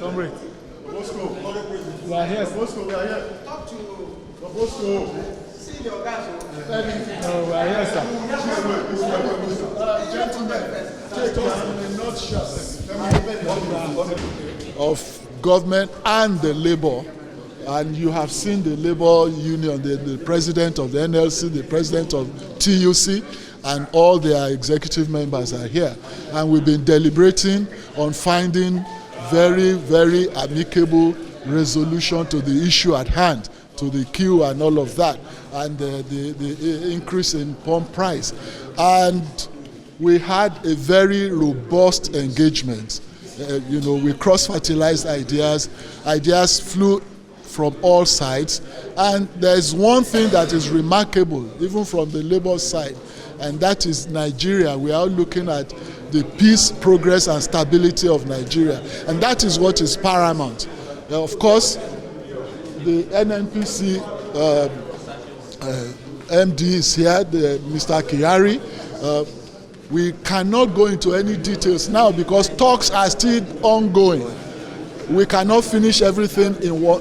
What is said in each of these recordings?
Comrade. We are here. We are here. Talk to see your guys. No, we are here, sir. Gentlemen, take us in a nutshell of government and the labor. And you have seen the labor union, the president of the NLC, the president of TUC, and all their executive members are here. And we've been deliberating on finding very, very amicable resolution to the issue at hand, to the queue and all of that, and the increase in pump price. And we had a very robust engagement. We cross-fertilized ideas. Ideas flew from all sides. And there's one thing that is remarkable, even from the labor side, and that is Nigeria. We are looking at the peace, progress, and stability of Nigeria. And that is what is paramount. Of course, the NNPC MD is here, Mr. Kyari. We cannot go into any details now because talks are still ongoing. We cannot finish everything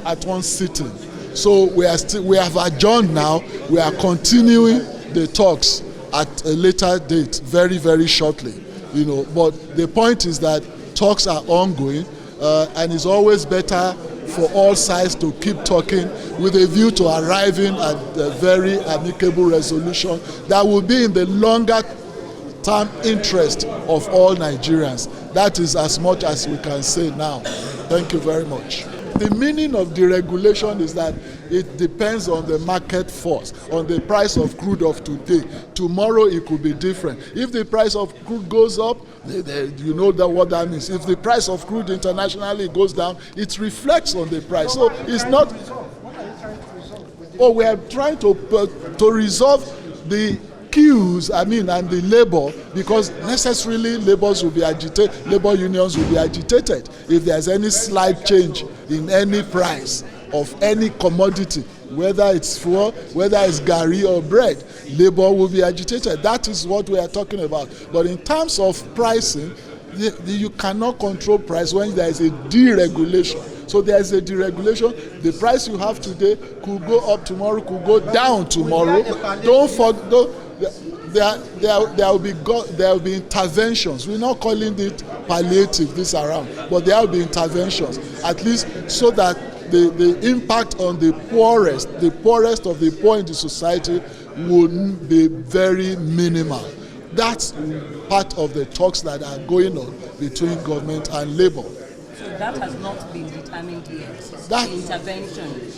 at one sitting. So we have adjourned now. We are continuing the talks at a later date, very, very shortly. But the point is that talks are ongoing, and it's always better for all sides to keep talking with a view to arriving at a very amicable resolution that will be in the longer term interest of all Nigerians. That is as much as we can say now. Thank you very much. The meaning of deregulation is that it depends on the market force, on the price of crude of today. Tomorrow it could be different. If the price of crude goes up, you know what that means. If the price of crude internationally goes down, it reflects on the price. So it's not. What are you trying to resolve? Oh, we are trying to resolve the queues, and the labor, because necessarily labor unions will be agitated if there's any slight change in any price of any commodity, whether it's fuel, whether it's garri or bread. Labor will be agitated. That is what we are talking about. But in terms of pricing, you cannot control price when there is a deregulation. So there is a deregulation. The price you have today could go up tomorrow, could go down tomorrow. Don't forget. There will be interventions. We're not calling it palliative this around, but there will be interventions, at least so that the impact on the poorest of the poor in the society would be very minimal. That's part of the talks that are going on between government and labor. So that has not been determined yet, the intervention?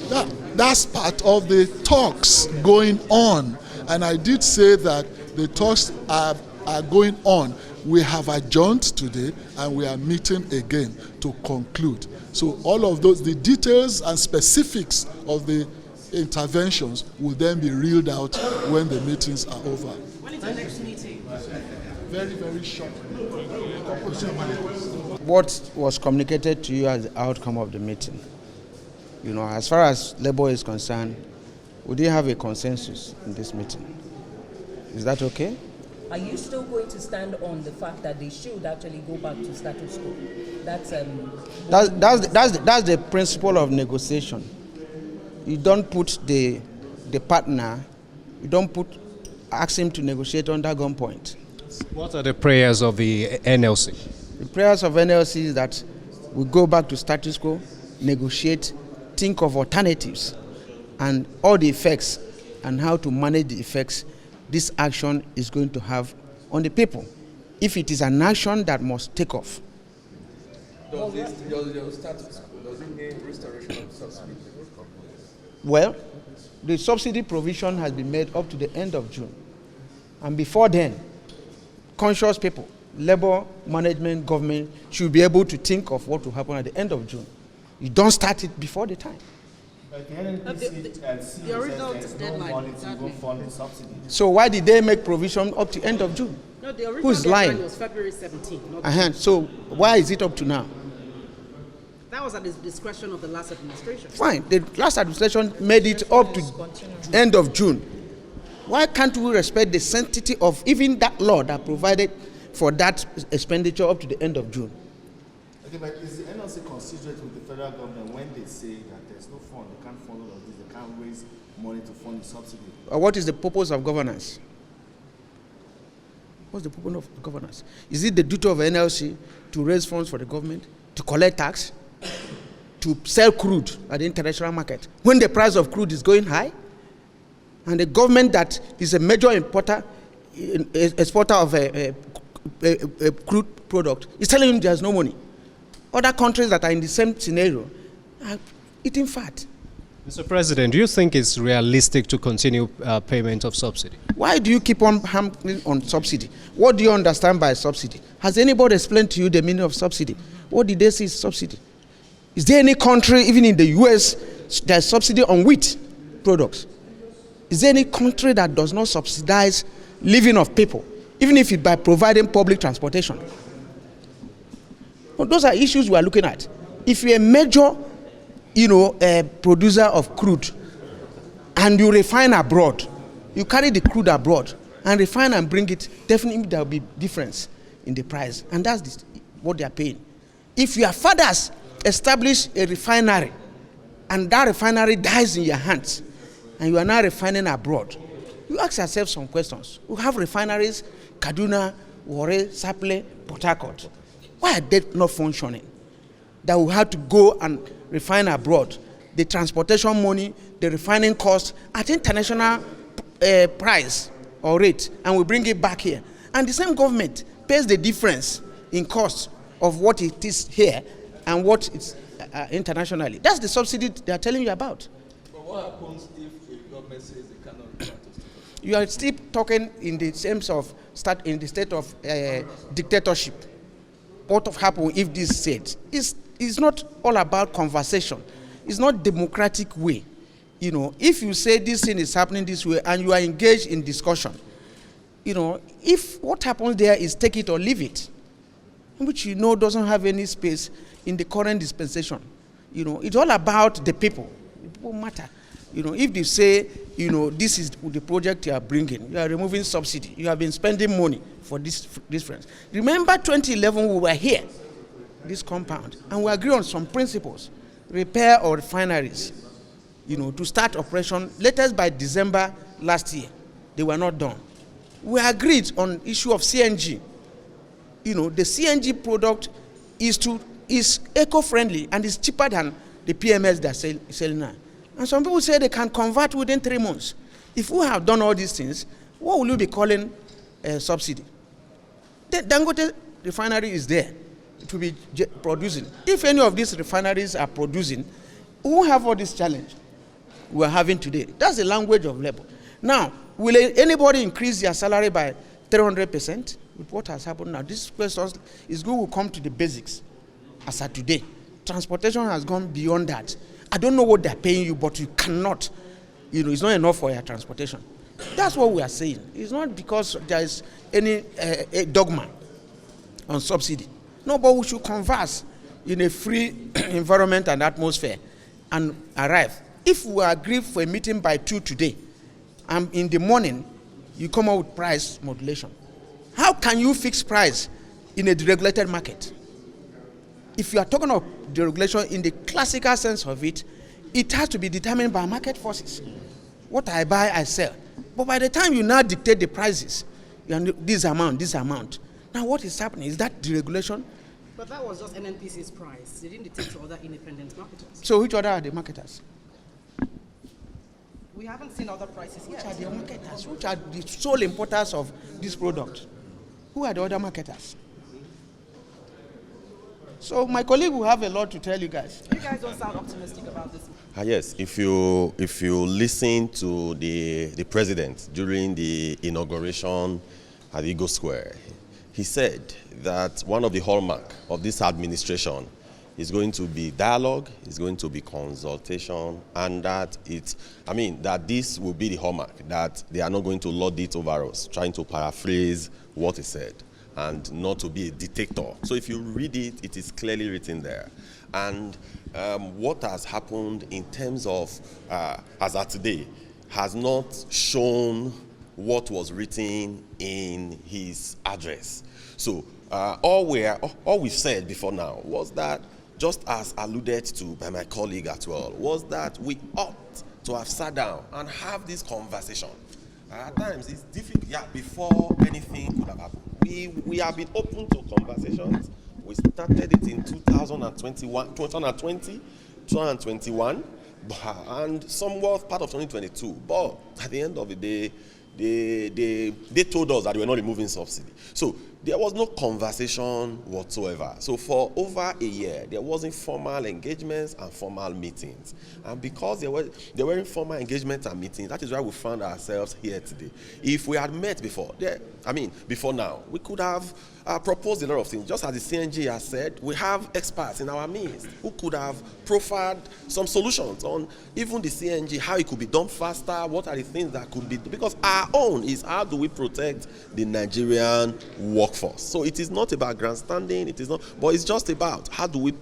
That's part of the talks going on. And I did say that the talks are going on. We have adjourned today and we are meeting again to conclude. So all of those, the details and specifics of the interventions will then be reeled out when the meetings are over. When is the next meeting? Very, very short. What was communicated to you as the outcome of the meeting? As far as labor is concerned, we didn't have a consensus in this meeting. Is that okay? Are you still going to stand on the fact that they should actually go back to status quo? That's the principle of negotiation. You don't put the partner, ask him to negotiate under gunpoint. What are the prayers of the NLC? The prayers of NLC is that we go back to status quo, negotiate, think of alternatives, and all the effects and how to manage the effects this action is going to have on the people. If it is an action that must take off. Does it mean restoration of subsidy? Well, the subsidy provision has been made up to the end of June. And before then, conscious people, labor, management, government should be able to think of what will happen at the end of June. You don't start it before the time. The original deadline. So why did they make provision up to end of June? No, the original Who's lying? deadline was February 17th. So why is it up to now? That was at the discretion of the last administration. Fine. The last administration made it up to end of June. Why can't we respect the sanctity of even that law that provided for that expenditure up to the end of June? Okay, but is the NLC considerate with the federal government when they say that there's no fund, they can't fund all of this, they can't raise money to fund the subsidy? What is the purpose of governance? What's the purpose of governance? Is it the duty of NLC to raise funds for the government, to collect tax, to sell crude at the international market when the price of crude is going high? And the government that is a major exporter of a crude product is telling him there's no money. Other countries that are in the same scenario are eating fat. Mr. President, do you think it's realistic to continue payment of subsidy? Why do you keep on hammering on subsidy? What do you understand by subsidy? Has anybody explained to you the meaning of subsidy? What did they say is subsidy? Is there any country, even in the US, there's subsidy on wheat products? Is there any country that does not subsidize living of people, even if it's by providing public transportation? Well, those are issues we are looking at. If you're a major, producer of crude, and you refine abroad, you carry the crude abroad and refine and bring it, definitely there will be difference in the price, and that's what they are paying. If your fathers establish a refinery, and that refinery dies in your hands, and you are now refining abroad, you ask yourself some questions. We have refineries, Kaduna, Warri, Sapele, Port Harcourt. Why are they not functioning? That we have to go and refine abroad. The transportation money, the refining cost at international price or rate, and we bring it back here. And the same government pays the difference in cost of what it is here and what it's internationally. That's the subsidy they are telling you about. But what happens if the government says they cannot return to state? You are still talking in the sense of in the state of dictatorship. What will happen if this is said? It's not all about conversation. It's not democratic way. If you say this thing is happening this way and you are engaged in discussion, if what happens there is take it or leave it, which doesn't have any space in the current dispensation. It's all about the people. The people matter. If they say, this is the project you are bringing, you are removing subsidy, you have been spending money for this difference. Remember 2011, we were here, this compound, and we agreed on some principles. Repair our refineries, to start operation latest by December last year. They were not done. We agreed on issue of CNG. The CNG product is eco-friendly and is cheaper than the PMS they're selling now. And some people say they can convert within 3 months. If we have done all these things, what will you be calling subsidy? The Dangote refinery is there to be producing. If any of these refineries are producing, we won't have all this challenge we're having today. That's the language of labor. Now, will anybody increase their salary by 300% with what has happened now? This question is going to come to the basics as of today. Transportation has gone beyond that. I don't know what they're paying you, but you cannot, it's not enough for your transportation. That's what we are saying. It's not because there is any dogma on subsidy. No, but we should converse in a free environment and atmosphere and arrive. If we agree for a meeting by 2 today, and in the morning, you come out with price modulation. How can you fix price in a deregulated market? If you are talking of deregulation in the classical sense of it, it has to be determined by market forces. What I buy, I sell. But by the time you now dictate the prices, this amount. Now what is happening? Is that deregulation? But that was just NNPC's price. They didn't dictate to other independent marketers. So which other are the marketers? We haven't seen other prices yet. Which are the marketers? Which are the sole importers of this product? Who are the other marketers? So my colleague will have a lot to tell you guys. You guys don't sound optimistic about this. Yes, if you listen to the president during the inauguration at Eagle Square, he said that one of the hallmark of this administration is going to be dialogue, is going to be consultation, and that that this will be the hallmark, that they are not going to lord it over us, trying to paraphrase what he said, and not to be a dictator. So if you read it, it is clearly written there. And what has happened in terms of, as at today, has not shown what was written in his address. So all we said before now was that, just as alluded to by my colleague as well, was that we ought to have sat down and have this conversation. At times it's difficult, before anything could have happened. We have been open to conversations. We started it in 2021, and somewhat part of 2022. But at the end of the day, they told us that they were not removing subsidy. So there was no conversation whatsoever. So for over a year, there wasn't formal engagements and formal meetings. And because there were informal engagements and meetings, that is why we found ourselves here today. If we had met before now, we could have proposed a lot of things. Just as the CNG has said, we have experts in our midst who could have proffered some solutions on even the CNG, how it could be done faster, what are the things that could be, because our own is how do we protect the Nigerian workforce. So it is not about grandstanding, but it's just about how do we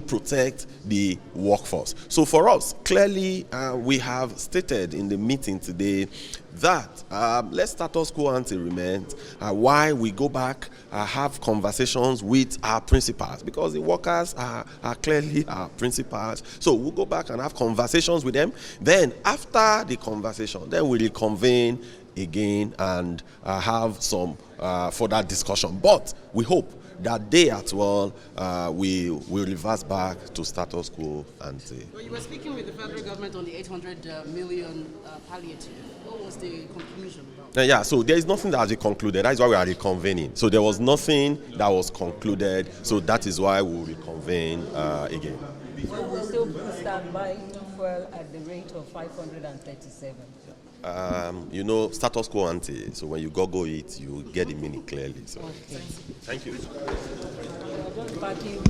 protect the workforce. So for us, clearly we have stated in the meeting today that let status quo ante remain, why we go back, have conversations with our principals, because the workers are clearly our principals. So we'll go back and have conversations with them. Then after the conversation, then we'll reconvene again and have some further discussion. But we hope that day as well, we will reverse back to status quo ante. Well, you were speaking with the federal government on the 800 million palliative. What was the conclusion about? So there is nothing that has been concluded. That is why we are reconvening. So there was nothing that was concluded. So that is why we will reconvene again. So we still stand by fuel at the rate of 537. Status quo ante. So when you go it, you get the meaning clearly. So okay. thank you. Party.